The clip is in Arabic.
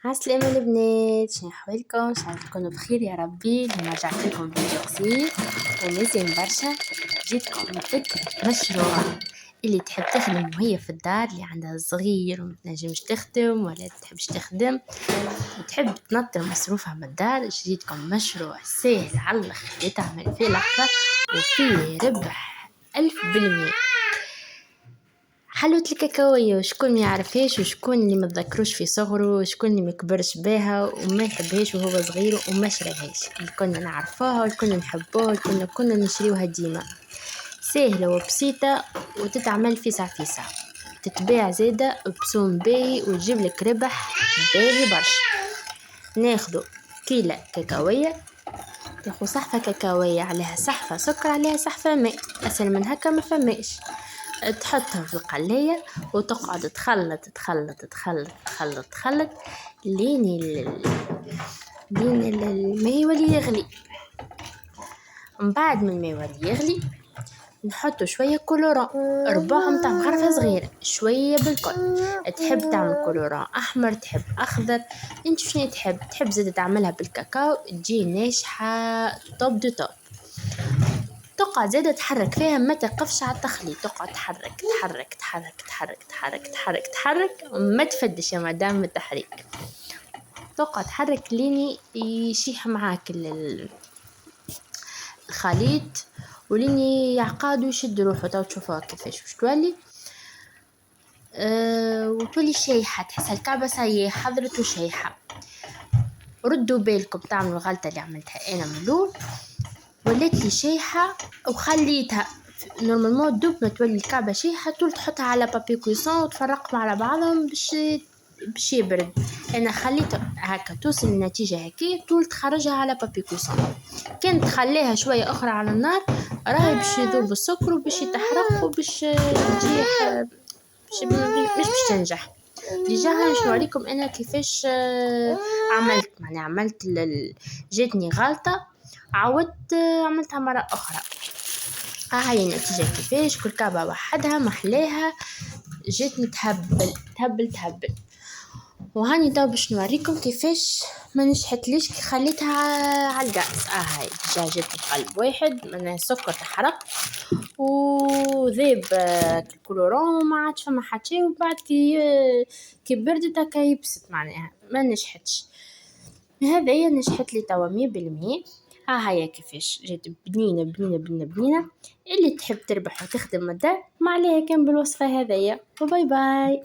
عسلامة البنات، شنو أحوالكم؟ إن شاء الله تكونوا بخير يا ربي. اليوم رجعت لكم فيديو قصير ومزيان برشا. جيتكم بفكرة مشروع اللي تحب تخدم وهي في الدار، اللي عندها صغير ومتنجمش تخدم ولا تحبش تخدم وتحب تنطر مصروفها من الدار. جيتكم مشروع سهل على الآخر يتعمل في لحظة وفيه ربح 1000%. حلوة الكاكاوية، وشكون ما يعرفهاش وشكون اللي ما تذكروش في صغره وشكون اللي ما كبرش بها وما يحبهاش وهو صغير وما شراهاش. الكل نعرفوها والكل نحبوها والكل كنا نشريوها ديما. سهلة وبسيطة وتتعمل في ساعة في ساعة، تتباع زادة بسوم باهي وتجيب لك ربح باهي برشا. ناخدو كيلة كاكاوية، تاخو صحفة كاكاوية عليها صحفة سكر عليها صحفة ماء، أسهل من هكا ما فماش. تحطها في القلاية وتقعد تخلط لين الماء يولي يغلي. من بعد من الماء يولي يغلي نحطو شوية كولوران، ربعهم متاع مغرفة صغيرة شوية بالكل. تحب تعمل كولوران أحمر تحب أخضر، انت شنو تحب زادة تعملها بالكاكاو تجي ناشحة توب دو توب. تقعد زادة تحرك فيها ما توقفش على التخليط، تقعد تحرك تحرك تحرك تحرك تحرك تحرك تحرك وما تفدش يا مدام من التحريك. تقعد تحرك لين يشيح معاك الخليط ولين يعقاد ويشد روحه. تو تشوفوها كيفاش باش تولي وتولي شايحة، تحس الكعبة سايي حضرت وشايحة. ردوا بالكم تعملوا الغلطة اللي عملتها أنا من الأول، ولات لي شايحة وخليتها نورمالمون دوب ما تولي الكعبة شايحة طول تحطها على بابي كويسون وتفرقهم على بعضهم باش يبرد. انا خليته هكا توصل النتيجة هكي طول تخرجها على بابي كويسون. كنت تخليها شوية اخرى على النار راهي باش يذوب السكر وباش يتحرق وباش تجيح مش باش تنجح. ديجا باش نوريكم انا كيفاش عملت، معناها عملت جاتني غلطة عودت عملتها مرة أخرى. هاي النتيجة كيفاش كل كعبة وحدها محلاها جاتني تهبل. وهاني دا باش نوريكم كيفاش ما نشحتليش كي خليتها على الغاز. هاي ديجا جات بقلب واحد من السكر تحرق وذيب الكولورون وما عادش فما حتى شيء. وبعد كي بردت هكا يبست معناها ما نشحتش. هذا هي نجحت لي توا 100%. هيا كيفاش جات بنينة. اللي تحب تربح وتخدم الدار ما عليها كان بالوصفة هذيا. وباي باي.